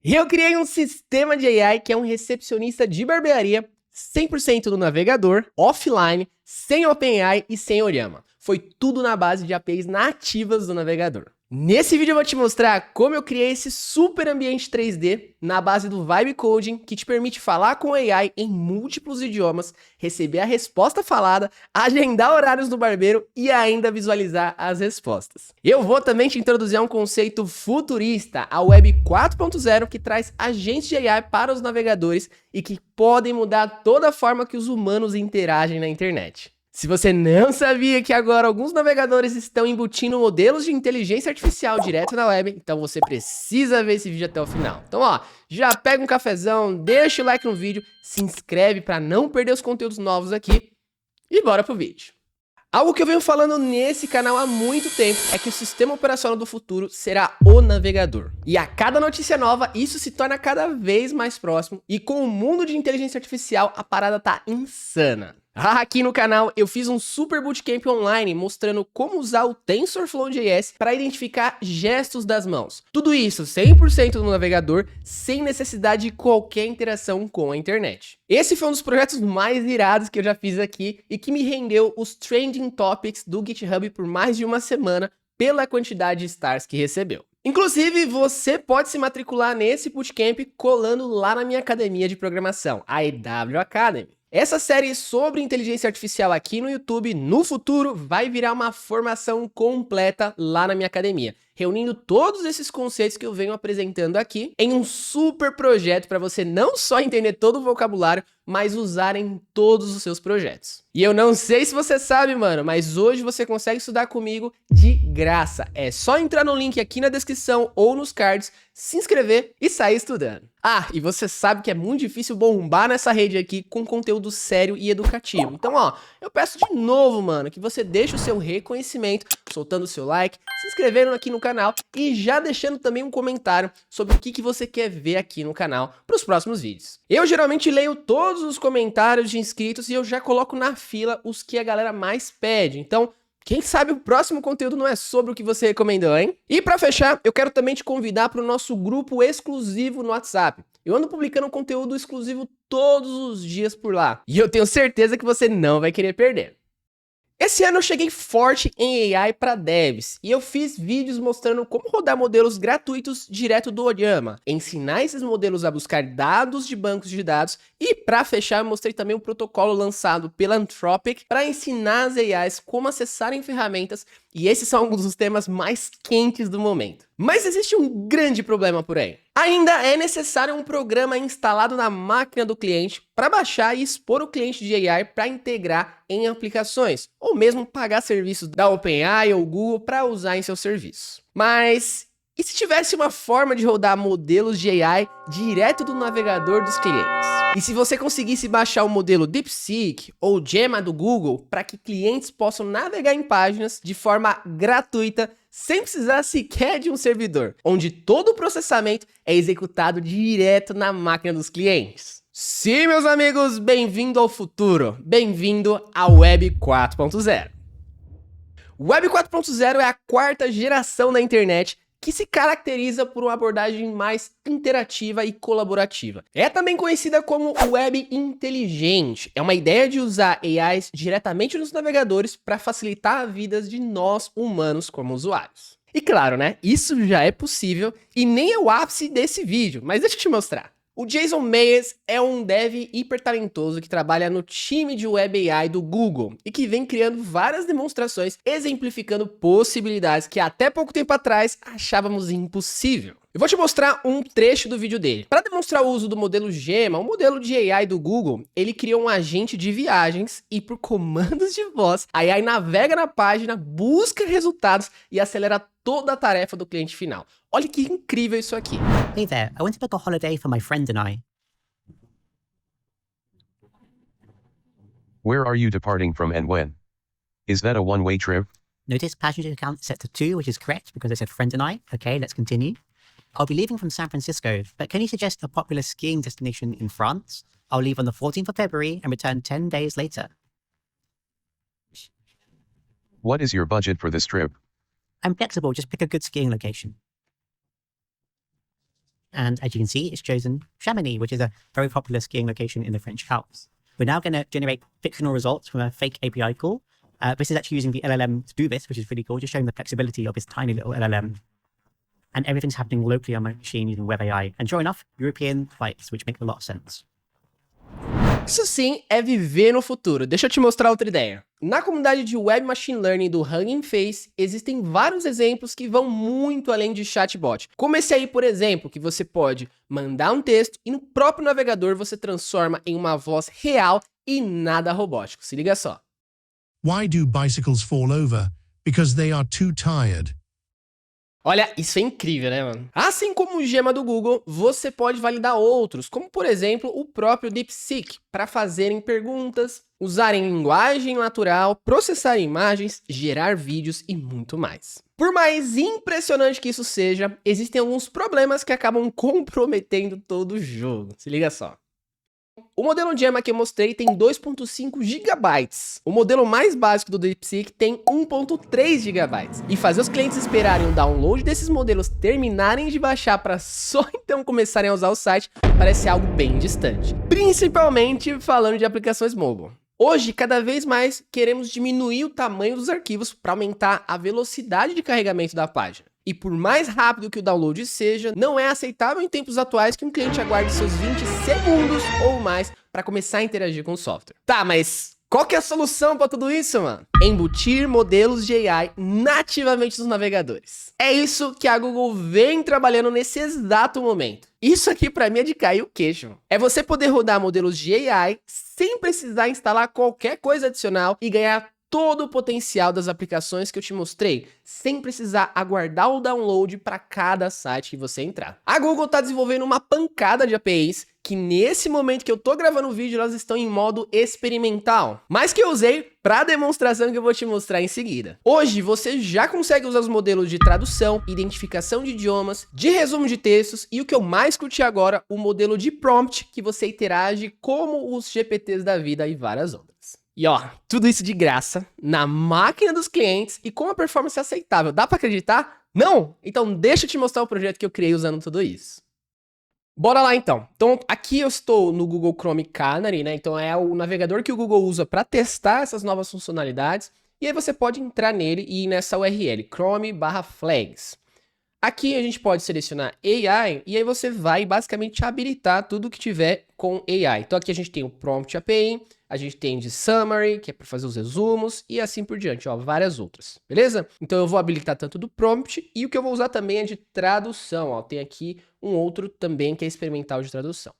Eu criei um sistema de AI que é um recepcionista de barbearia 100% no navegador, offline, sem OpenAI e sem Oriama. Foi tudo na base de APIs nativas do navegador. Nesse vídeo eu vou te mostrar como eu criei esse super ambiente 3D na base do Vibe Coding, que te permite falar com AI em múltiplos idiomas, receber a resposta falada, agendar horários do barbeiro e ainda visualizar as respostas. Eu vou também te introduzir a um conceito futurista, a Web 4.0, que traz agentes de AI para os navegadores e que podem mudar toda a forma que os humanos interagem na internet. Se você não sabia que agora alguns navegadores estão embutindo modelos de inteligência artificial direto na web, então você precisa ver esse vídeo até o final. Então ó, já pega um cafezão, deixa o like no vídeo, se inscreve para não perder os conteúdos novos aqui e bora pro vídeo. Algo que eu venho falando nesse canal há muito tempo é que o sistema operacional do futuro será o navegador. E a cada notícia nova, isso se torna cada vez mais próximo e com o mundo de inteligência artificial, a parada tá insana. Aqui no canal eu fiz um super bootcamp online mostrando como usar o TensorFlow.js para identificar gestos das mãos. Tudo isso 100% no navegador, sem necessidade de qualquer interação com a internet. Esse foi um dos projetos mais irados que eu já fiz aqui e que me rendeu os Trending Topics do GitHub por mais de uma semana pela quantidade de stars que recebeu. Inclusive, você pode se matricular nesse bootcamp colando lá na minha academia de programação, a EW Academy. Essa série sobre inteligência artificial aqui no YouTube, no futuro, vai virar uma formação completa lá na minha academia, reunindo todos esses conceitos que eu venho apresentando aqui em um super projeto para você não só entender todo o vocabulário, mas usar em todos os seus projetos. E eu não sei se você sabe, mano, mas hoje você consegue estudar comigo de graça. É só entrar no link aqui na descrição ou nos cards, se inscrever e sair estudando. Ah, e você sabe que é muito difícil bombar nessa rede aqui com conteúdo sério e educativo. Então, ó, eu peço de novo, mano, que você deixe o seu reconhecimento, soltando o seu like, se inscrevendo aqui no canal e já deixando também um comentário sobre o que você quer ver aqui no canal para os próximos vídeos. Eu geralmente leio todos os comentários de inscritos e eu já coloco na fila os que a galera mais pede. Então, quem sabe o próximo conteúdo não é sobre o que você recomendou, hein? E pra fechar, eu quero também te convidar para o nosso grupo exclusivo no WhatsApp. Eu ando publicando conteúdo exclusivo todos os dias por lá. E eu tenho certeza que você não vai querer perder. Esse ano eu cheguei forte em AI para devs e eu fiz vídeos mostrando como rodar modelos gratuitos direto do Oriama, ensinar esses modelos a buscar dados de bancos de dados e para fechar eu mostrei também um protocolo lançado pela Anthropic para ensinar as AIs como acessarem ferramentas e esses são alguns dos temas mais quentes do momento. Mas existe um grande problema por aí. Ainda é necessário um programa instalado na máquina do cliente para baixar e expor o cliente de AI para integrar em aplicações, ou mesmo pagar serviços da OpenAI ou Google para usar em seus serviços. Mas e se tivesse uma forma de rodar modelos de AI direto do navegador dos clientes? E se você conseguisse baixar o modelo DeepSeek ou Gemma do Google para que clientes possam navegar em páginas de forma gratuita, sem precisar sequer de um servidor, onde todo o processamento é executado direto na máquina dos clientes? Sim, meus amigos, bem-vindo ao futuro, bem-vindo à Web 4.0. Web 4.0 é a quarta geração da internet que se caracteriza por uma abordagem mais interativa e colaborativa. É também conhecida como web inteligente. É uma ideia de usar AIs diretamente nos navegadores para facilitar a vida de nós humanos como usuários. E claro, né? Isso já é possível e nem é o ápice desse vídeo, mas deixa eu te mostrar. O Jason Mayes é um dev hiper talentoso que trabalha no time de Web AI do Google e que vem criando várias demonstrações exemplificando possibilidades que até pouco tempo atrás achávamos impossível. Eu vou te mostrar um trecho do vídeo dele. Para demonstrar o uso do modelo Gemma, o modelo de AI do Google, ele criou um agente de viagens e por comandos de voz, a AI navega na página, busca resultados e acelera toda a tarefa do cliente final. Olha que incrível isso aqui. Hey there, I went to book a holiday for my friend and I. Where are you departing from and when? Is that a one-way trip? Notice passenger count set to 2, which is correct because it said friend and I. Okay, let's continue. I'll be leaving from San Francisco, but can you suggest a popular skiing destination in France? I'll leave on the 14th of February and return 10 days later. What is your budget for this trip? I'm flexible, just pick a good skiing location. And as you can see, it's chosen Chamonix, which is a very popular skiing location in the French Alps. We're now going to generate fictional results from a fake API call. This is actually using the LLM to do this, which is really cool, just showing the flexibility of this tiny little LLM. And everything's happening locally on my machine using Web AI. And sure enough, European flights, which make a lot of sense. Isso sim é viver no futuro. Deixa eu te mostrar outra ideia. Na comunidade de Web Machine Learning do Hugging Face, existem vários exemplos que vão muito além de chatbot. Como esse aí, por exemplo, que você pode mandar um texto e no próprio navegador você transforma em uma voz real e nada robótico. Se liga só. Why do bicycles fall over? Because they are too tired. Olha, isso é incrível, né, mano? Assim como o Gema do Google, você pode validar outros, como por exemplo o próprio DeepSeek, para fazerem perguntas, usarem linguagem natural, processar imagens, gerar vídeos e muito mais. Por mais impressionante que isso seja, existem alguns problemas que acabam comprometendo todo o jogo. Se liga só. O modelo Gemma que eu mostrei tem 2.5 GB. O modelo mais básico do DeepSeek tem 1.3 GB. E fazer os clientes esperarem o download desses modelos terminarem de baixar para só então começarem a usar o site parece algo bem distante. Principalmente falando de aplicações mobile. Hoje, cada vez mais, queremos diminuir o tamanho dos arquivos para aumentar a velocidade de carregamento da página. E por mais rápido que o download seja, não é aceitável em tempos atuais que um cliente aguarde seus 20 segundos ou mais para começar a interagir com o software. Tá, mas qual que é a solução para tudo isso, mano? Embutir modelos de AI nativamente nos navegadores. É isso que a Google vem trabalhando nesse exato momento. Isso aqui para mim é de cair o queixo. É você poder rodar modelos de AI sem precisar instalar qualquer coisa adicional e ganhar todo o potencial das aplicações que eu te mostrei, sem precisar aguardar o download para cada site que você entrar. A Google está desenvolvendo uma pancada de APIs que nesse momento que eu tô gravando o vídeo, elas estão em modo experimental, mas que eu usei para a demonstração que eu vou te mostrar em seguida. Hoje você já consegue usar os modelos de tradução, identificação de idiomas, de resumo de textos e o que eu mais curti agora, o modelo de prompt que você interage como os GPTs da vida e várias outras. E ó, tudo isso de graça, na máquina dos clientes e com uma performance aceitável. Dá pra acreditar? Não? Então deixa eu te mostrar o projeto que eu criei usando tudo isso. Bora lá então. Então aqui eu estou no Google Chrome Canary, né? Então é o navegador que o Google usa para testar essas novas funcionalidades. E aí você pode entrar nele e ir nessa URL, chrome/flags. Aqui a gente pode selecionar AI e aí você vai basicamente habilitar tudo que tiver com AI. Então aqui a gente tem o Prompt API, a gente tem de Summary, que é para fazer os resumos, e assim por diante, ó, várias outras, beleza? Então eu vou habilitar tanto do Prompt, e o que eu vou usar também é de tradução, ó, tem aqui um outro também que é experimental de tradução.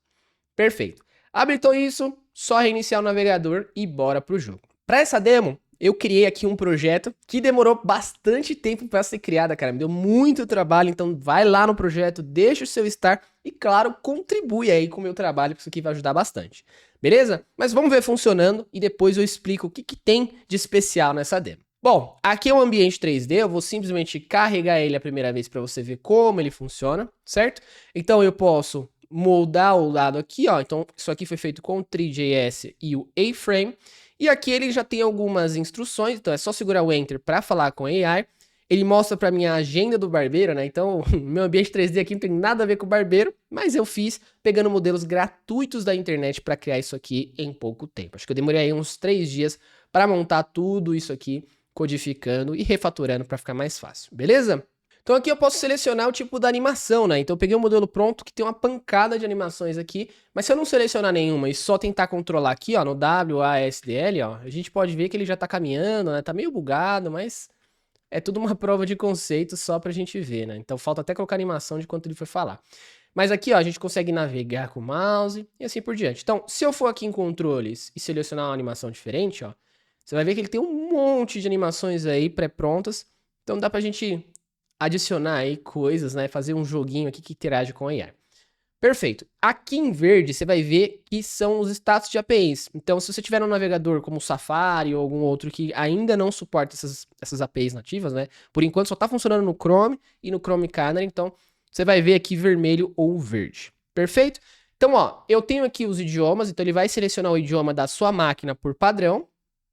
Perfeito. Habilitou isso, só reiniciar o navegador e bora pro jogo. Para essa demo, eu criei aqui um projeto que demorou bastante tempo para ser criada, cara, me deu muito trabalho, então vai lá no projeto, deixa o seu start e, claro, contribui aí com o meu trabalho, que isso aqui vai ajudar bastante. Beleza? Mas vamos ver funcionando e depois eu explico o que tem de especial nessa demo. Bom, aqui é um ambiente 3D, eu vou simplesmente carregar ele a primeira vez para você ver como ele funciona, certo? Então eu posso moldar o lado aqui, ó, então isso aqui foi feito com o Three.js e o A-Frame, e aqui ele já tem algumas instruções, então é só segurar o Enter para falar com a AI. Ele mostra para mim a agenda do barbeiro, né? Então, meu ambiente 3D aqui não tem nada a ver com o barbeiro, mas eu fiz pegando modelos gratuitos da internet para criar isso aqui em pouco tempo. Acho que eu demorei aí uns 3 dias para montar tudo isso aqui, codificando e refatorando para ficar mais fácil, beleza? Então aqui eu posso selecionar o tipo da animação, né? Então eu peguei um modelo pronto que tem uma pancada de animações aqui, mas se eu não selecionar nenhuma e só tentar controlar aqui, ó, no WASDL, ó, a gente pode ver que ele já tá caminhando, né? Tá meio bugado, mas é tudo uma prova de conceito só pra gente ver, né? Então falta até colocar animação de quanto ele foi falar. Mas aqui, ó, a gente consegue navegar com o mouse e assim por diante. Então, se eu for aqui em controles e selecionar uma animação diferente, ó, você vai ver que ele tem um monte de animações aí pré-prontas. Então dá pra gente adicionar aí coisas, né? Fazer um joguinho aqui que interage com a AI. Perfeito. Aqui em verde você vai ver que são os status de APIs. Então, se você tiver um navegador como o Safari ou algum outro que ainda não suporta essas APIs nativas, né? Por enquanto só está funcionando no Chrome e no Chrome Canary. Então, você vai ver aqui vermelho ou verde. Perfeito? Então, ó, eu tenho aqui os idiomas. Então, ele vai selecionar o idioma da sua máquina por padrão,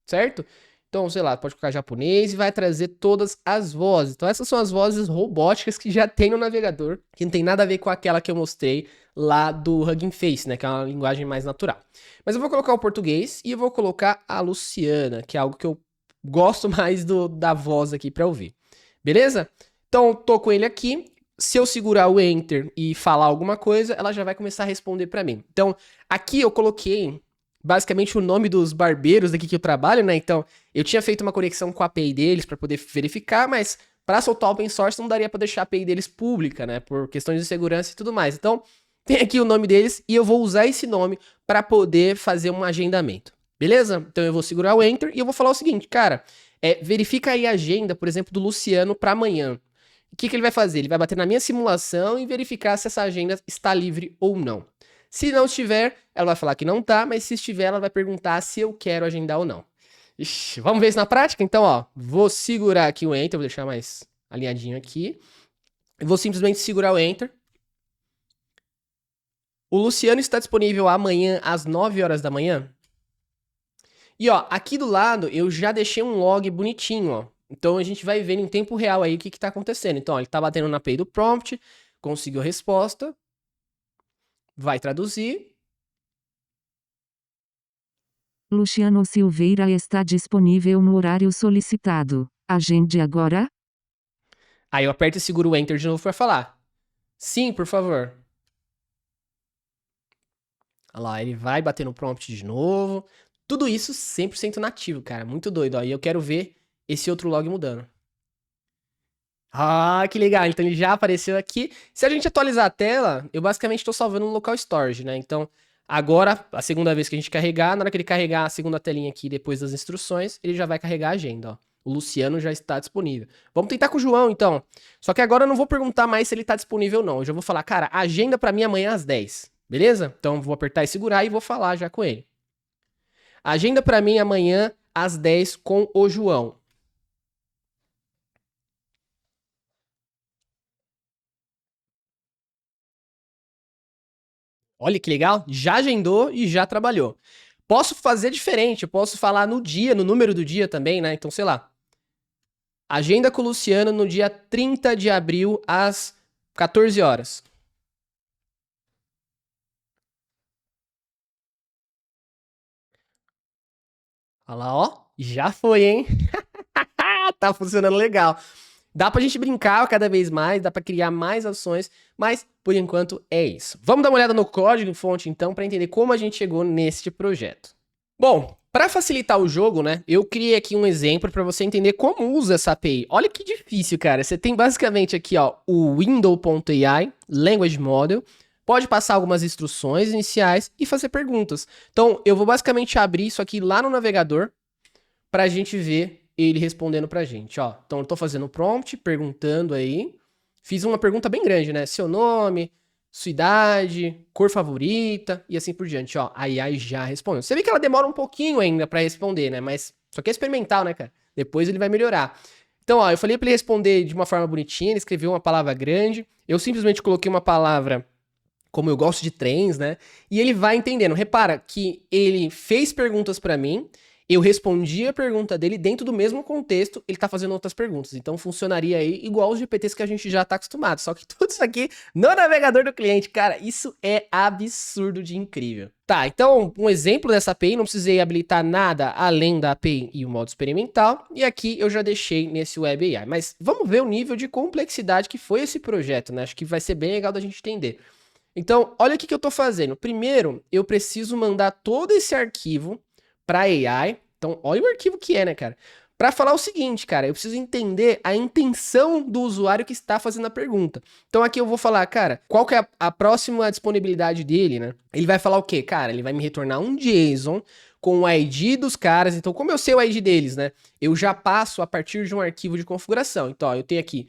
certo? Então, sei lá, pode colocar japonês e vai trazer todas as vozes. Então, essas são as vozes robóticas que já tem no navegador, que não tem nada a ver com aquela que eu mostrei lá do Hugging Face, né? Que é uma linguagem mais natural. Mas eu vou colocar o português e eu vou colocar a Luciana, que é algo que eu gosto mais da voz aqui pra ouvir. Beleza? Então, tô com ele aqui. Se eu segurar o Enter e falar alguma coisa, ela já vai começar a responder pra mim. Então, aqui eu coloquei basicamente o nome dos barbeiros aqui que eu trabalho, né? Então, eu tinha feito uma conexão com a API deles para poder verificar, mas para soltar open source não daria para deixar a API deles pública, né? Por questões de segurança e tudo mais. Então, tem aqui o nome deles e eu vou usar esse nome para poder fazer um agendamento. Beleza? Então, eu vou segurar o Enter e eu vou falar o seguinte, cara, verifica aí a agenda, por exemplo, do Luciano para amanhã. O que ele vai fazer? Ele vai bater na minha simulação e verificar se essa agenda está livre ou não. Se não estiver, ela vai falar que não tá, mas se estiver, ela vai perguntar se eu quero agendar ou não. Ixi, vamos ver isso na prática? Então, ó, vou segurar aqui o Enter, vou deixar mais alinhadinho aqui. Eu vou simplesmente segurar o Enter. O Luciano está disponível amanhã às 9 horas da manhã. E ó, aqui do lado eu já deixei um log bonitinho, ó. Então a gente vai ver em tempo real aí o que tá acontecendo. Então, ó, ele tá batendo na API do prompt, conseguiu a resposta. Vai traduzir. Luciano Silveira está disponível no horário solicitado. Agende agora? Aí eu aperto e seguro o Enter de novo para falar. Sim, por favor. Olha lá, ele vai bater no prompt de novo. Tudo isso 100% nativo, cara. Muito doido. Ó. E eu quero ver esse outro log mudando. Ah, que legal. Então ele já apareceu aqui. Se a gente atualizar a tela, eu basicamente estou salvando no local storage, né? Então, agora, a segunda vez que a gente carregar, na hora que ele carregar a segunda telinha aqui, depois das instruções, ele já vai carregar a agenda, ó. O Luciano já está disponível. Vamos tentar com o João, então. Só que agora eu não vou perguntar mais se ele está disponível ou não. Eu já vou falar, cara, agenda para mim amanhã às 10. Beleza? Então vou apertar e segurar e vou falar já com ele. Agenda para mim amanhã às 10 com o João. Olha que legal, já agendou e já trabalhou. Posso fazer diferente, eu posso falar no dia, no número do dia também, né? Então, sei lá. Agenda com o Luciano no dia 30 de abril às 14 horas. Olha lá, ó. Já foi, hein? Tá funcionando legal. Dá pra gente brincar cada vez mais, dá pra criar mais ações, mas por enquanto é isso. Vamos dar uma olhada no código fonte então pra entender como a gente chegou neste projeto. Bom, para facilitar o jogo, né, eu criei aqui um exemplo para você entender como usa essa API. Olha que difícil, cara. Você tem basicamente aqui, ó, o window.ai, language model, pode passar algumas instruções iniciais e fazer perguntas. Então, eu vou basicamente abrir isso aqui lá no navegador pra gente ver ele respondendo pra gente, ó. Então, eu tô fazendo o prompt, perguntando aí. Fiz uma pergunta bem grande, né? Seu nome, sua idade, cor favorita e assim por diante, ó. A AI já respondeu. Você vê que ela demora um pouquinho ainda pra responder, né? Mas só que é experimental, né, cara? Depois ele vai melhorar. Então, ó, eu falei pra ele responder de uma forma bonitinha, ele escreveu uma palavra grande. Eu simplesmente coloquei uma palavra como eu gosto de trens, né? E ele vai entendendo. Repara que ele fez perguntas pra mim, eu respondi a pergunta dele dentro do mesmo contexto, ele tá fazendo outras perguntas. Então funcionaria aí igual os GPTs que a gente já tá acostumado. Só que tudo isso aqui no navegador do cliente, cara, isso é absurdo de incrível. Tá, então um exemplo dessa API, não precisei habilitar nada além da API e o modo experimental. E aqui eu já deixei nesse Web AI. Mas vamos ver o nível de complexidade que foi esse projeto, né? Acho que vai ser bem legal da gente entender. Então, olha o que eu tô fazendo. Primeiro, eu preciso mandar todo esse arquivo para AI. Então, olha o arquivo que é, né, cara? Para falar o seguinte, cara, eu preciso entender a intenção do usuário que está fazendo a pergunta. Então, aqui eu vou falar, cara, qual que é a próxima disponibilidade dele, né? Ele vai falar o quê? Cara, ele vai me retornar um JSON com o ID dos caras. Então, como eu sei o ID deles, né? Eu já passo a partir de um arquivo de configuração. Então, ó, eu tenho aqui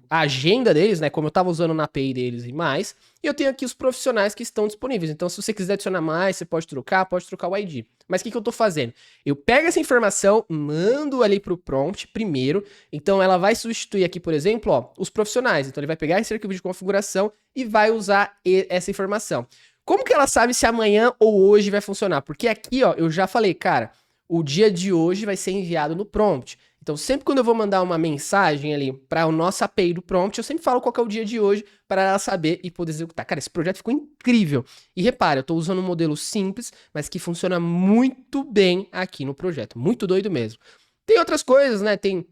a agenda deles, né? Como eu estava usando na API deles e mais. E eu tenho aqui os profissionais que estão disponíveis. Então, se você quiser adicionar mais, você pode trocar o ID. Mas o que eu estou fazendo? Eu pego essa informação, mando ali para o prompt primeiro. Então, ela vai substituir aqui, por exemplo, ó, os profissionais. Então, ele vai pegar esse arquivo de configuração e vai usar essa informação. Como que ela sabe se amanhã ou hoje vai funcionar? Porque aqui, ó, eu já falei, cara, o dia de hoje vai ser enviado no prompt. Então, sempre quando eu vou mandar uma mensagem ali para o nosso API do prompt, eu sempre falo qual que é o dia de hoje para ela saber e poder executar. Cara, esse projeto ficou incrível. E repara, eu estou usando um modelo simples, mas que funciona muito bem aqui no projeto. Muito doido mesmo. Tem outras coisas, né? Tem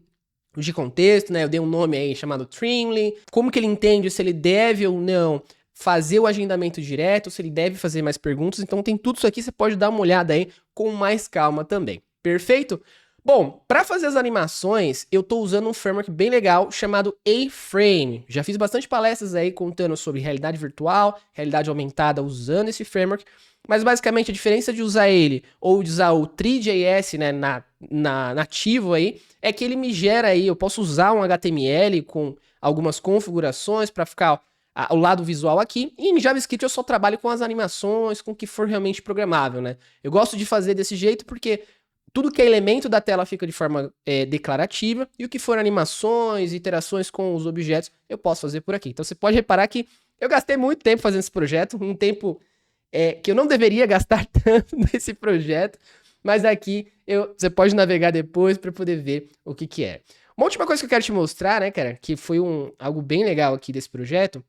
de contexto, né? Eu dei um nome aí chamado Trimly. Como que ele entende se ele deve ou não fazer o agendamento direto, se ele deve fazer mais perguntas. Então tem tudo isso aqui, você pode dar uma olhada aí com mais calma também. Perfeito? Bom, para fazer as animações, eu tô usando um framework bem legal chamado A-Frame. Já fiz bastante palestras aí contando sobre realidade virtual, realidade aumentada usando esse framework, mas basicamente a diferença de usar ele ou de usar o Three.js, né, nativo aí, é que ele me gera aí, eu posso usar um HTML com algumas configurações para ficar o lado visual aqui, e em JavaScript eu só trabalho com as animações, com o que for realmente programável, né? Eu gosto de fazer desse jeito porque tudo que é elemento da tela fica de forma declarativa, e o que for animações, interações com os objetos, eu posso fazer por aqui. Então você pode reparar que eu gastei muito tempo fazendo esse projeto, um tempo que eu não deveria gastar tanto nesse projeto, mas aqui você pode navegar depois para poder ver o que é. Uma última coisa que eu quero te mostrar, né, cara, que foi algo bem legal aqui desse projeto,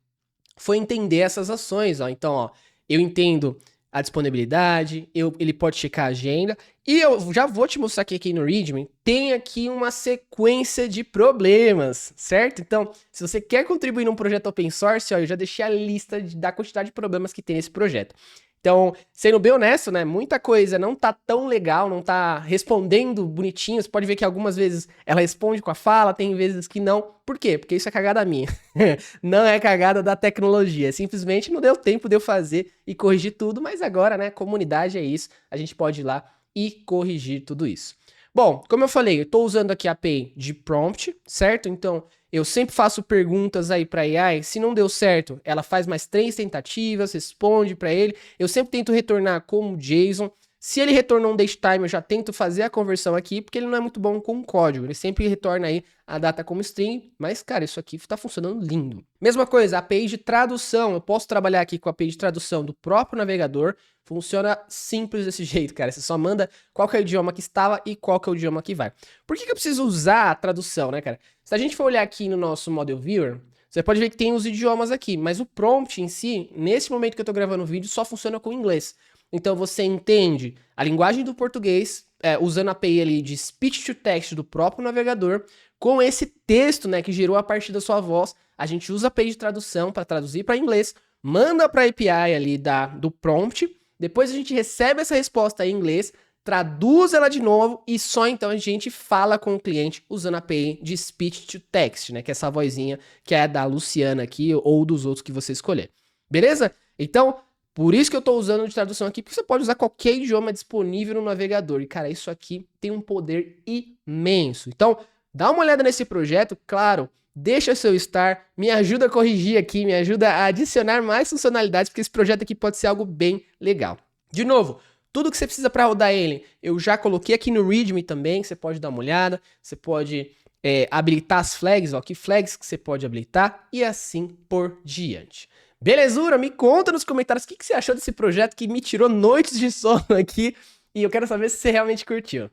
foi entender essas ações, ó. Então, ó, eu entendo a disponibilidade, ele pode checar a agenda, e eu já vou te mostrar que aqui no README tem aqui uma sequência de problemas, certo? Então, se você quer contribuir num projeto open source, ó, eu já deixei a lista da quantidade de problemas que tem nesse projeto. Então, sendo bem honesto, né, muita coisa não tá tão legal, não tá respondendo bonitinho. Você pode ver que algumas vezes ela responde com a fala, tem vezes que não. Por quê? Porque isso é cagada minha. Não é cagada da tecnologia. Simplesmente não deu tempo de eu fazer e corrigir tudo, mas agora, né, comunidade é isso. A gente pode ir lá e corrigir tudo isso. Bom, como eu falei, eu tô usando aqui a API de prompt, certo? Então, eu sempre faço perguntas aí para AI, se não deu certo, ela faz mais 3 tentativas, responde para ele. Eu sempre tento retornar como JSON. Se ele retornou um datetime, eu já tento fazer a conversão aqui, porque ele não é muito bom com código. Ele sempre retorna aí a data como string, mas, cara, isso aqui tá funcionando lindo. Mesma coisa, a API de tradução. Eu posso trabalhar aqui com a API de tradução do próprio navegador. Funciona simples desse jeito, cara. Você só manda qual que é o idioma que estava e qual que é o idioma que vai. Por que eu preciso usar a tradução, né, cara? Se a gente for olhar aqui no nosso Model Viewer, você pode ver que tem os idiomas aqui, mas o prompt em si, nesse momento que eu tô gravando o vídeo, só funciona com inglês. Então você entende a linguagem do português, usando a API ali de speech to text do próprio navegador, com esse texto, né, que gerou a partir da sua voz. A gente usa a API de tradução para traduzir para inglês, manda para a API ali do prompt, depois a gente recebe essa resposta em inglês, traduz ela de novo e só então a gente fala com o cliente usando a API de speech to text, né, que é essa vozinha que é da Luciana aqui ou dos outros que você escolher. Beleza? Então, por isso que eu estou usando de tradução aqui, porque você pode usar qualquer idioma disponível no navegador. E, cara, isso aqui tem um poder imenso. Então, dá uma olhada nesse projeto, claro, deixa seu star, me ajuda a corrigir aqui, me ajuda a adicionar mais funcionalidades, porque esse projeto aqui pode ser algo bem legal. De novo, tudo que você precisa para rodar ele, eu já coloquei aqui no README também, você pode dar uma olhada, você pode habilitar as flags, ó, que flags que você pode habilitar e assim por diante. Belezura? Me conta nos comentários o que você achou desse projeto que me tirou noites de sono aqui e eu quero saber se você realmente curtiu.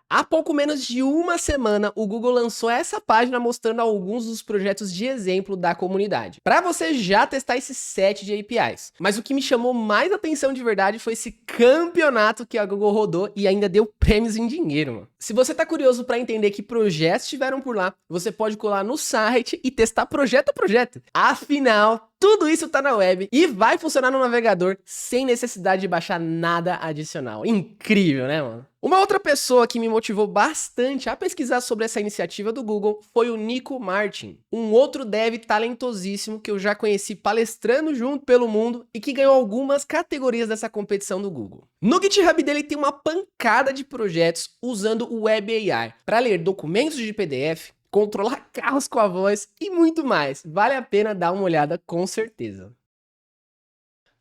Há pouco menos de uma semana, o Google lançou essa página mostrando alguns dos projetos de exemplo da comunidade, para você já testar esse set de APIs. Mas o que me chamou mais atenção de verdade foi esse campeonato que a Google rodou e ainda deu prêmios em dinheiro, mano. Se você tá curioso para entender que projetos tiveram por lá, você pode colar no site e testar projeto a projeto. Afinal, tudo isso tá na web e vai funcionar no navegador sem necessidade de baixar nada adicional. Incrível, né, mano? Uma outra pessoa que me motivou bastante a pesquisar sobre essa iniciativa do Google foi o Nico Martin, um outro dev talentosíssimo que eu já conheci palestrando junto pelo mundo e que ganhou algumas categorias dessa competição do Google. No GitHub dele tem uma pancada de projetos usando o Web AI para ler documentos de PDF, controlar carros com a voz e muito mais. Vale a pena dar uma olhada com certeza.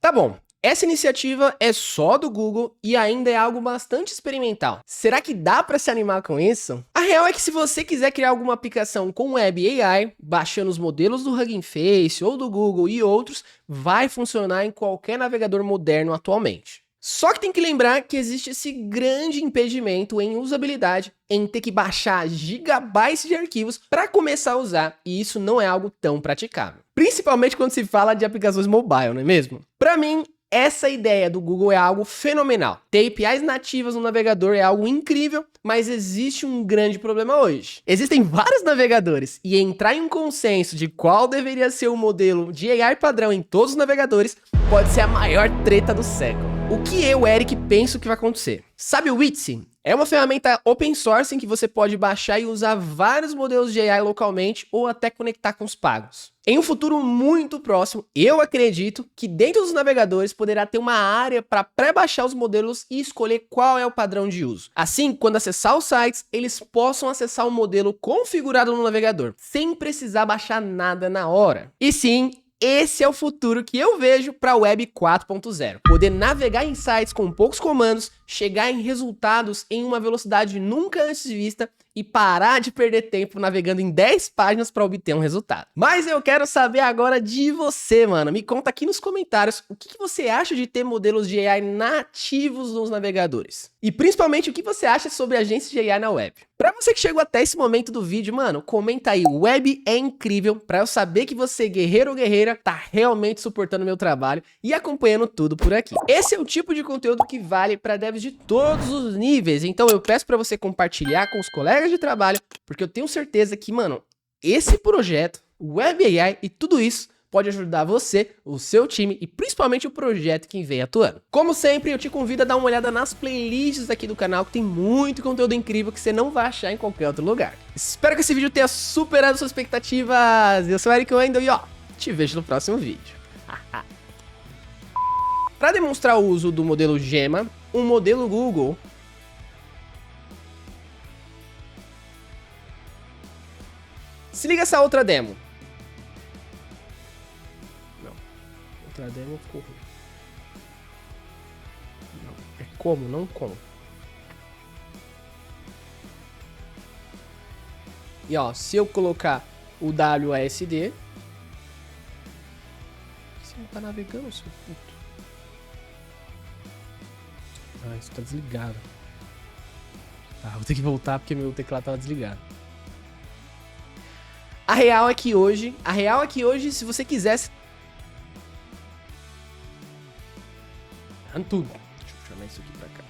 Tá bom, essa iniciativa é só do Google e ainda é algo bastante experimental. Será que dá para se animar com isso? A real é que se você quiser criar alguma aplicação com Web AI, baixando os modelos do Hugging Face ou do Google e outros, vai funcionar em qualquer navegador moderno atualmente. Só que tem que lembrar que existe esse grande impedimento em usabilidade, em ter que baixar gigabytes de arquivos para começar a usar, e isso não é algo tão praticável. Principalmente quando se fala de aplicações mobile, não é mesmo? Para mim, essa ideia do Google é algo fenomenal. Ter APIs nativas no navegador é algo incrível, mas existe um grande problema hoje. Existem vários navegadores e entrar em um consenso de qual deveria ser o modelo de AI padrão em todos os navegadores pode ser a maior treta do século. O que eu, Eric, penso que vai acontecer? Sabe o Whitsy? É uma ferramenta open source em que você pode baixar e usar vários modelos de AI localmente ou até conectar com os pagos. Em um futuro muito próximo, eu acredito que dentro dos navegadores poderá ter uma área para pré-baixar os modelos e escolher qual é o padrão de uso. Assim, quando acessar os sites, eles possam acessar o modelo configurado no navegador, sem precisar baixar nada na hora. E sim, esse é o futuro que eu vejo para a Web 4.0. Poder navegar em sites com poucos comandos, chegar em resultados em uma velocidade nunca antes vista e parar de perder tempo navegando em 10 páginas para obter um resultado. Mas eu quero saber agora de você, mano. Me conta aqui nos comentários o que você acha de ter modelos de AI nativos nos navegadores. E principalmente o que você acha sobre agências de AI na web. Pra você que chegou até esse momento do vídeo, mano, comenta aí, web é incrível, pra eu saber que você, guerreiro ou guerreira, tá realmente suportando o meu trabalho e acompanhando tudo por aqui. Esse é o tipo de conteúdo que vale pra devs de todos os níveis, então eu peço pra você compartilhar com os colegas de trabalho, porque eu tenho certeza que, mano, esse projeto, Web AI e tudo isso pode ajudar você, o seu time e principalmente o projeto que vem atuando. Como sempre, eu te convido a dar uma olhada nas playlists aqui do canal, que tem muito conteúdo incrível que você não vai achar em qualquer outro lugar. Espero que esse vídeo tenha superado suas expectativas. Eu sou o Eric Wendel e ó, te vejo no próximo vídeo. Para demonstrar o uso do modelo Gemma, um modelo Google se liga essa outra demo. Não. Outra demo ficou ruim. Não. É como, não como. E ó, se eu colocar o WASD... Você não tá navegando, seu puto? Ah, isso tá desligado. Ah, vou ter que voltar porque meu teclado tava desligado. A real é que hoje, se você quisesse... Tudo. Deixa eu chamar isso aqui pra cá.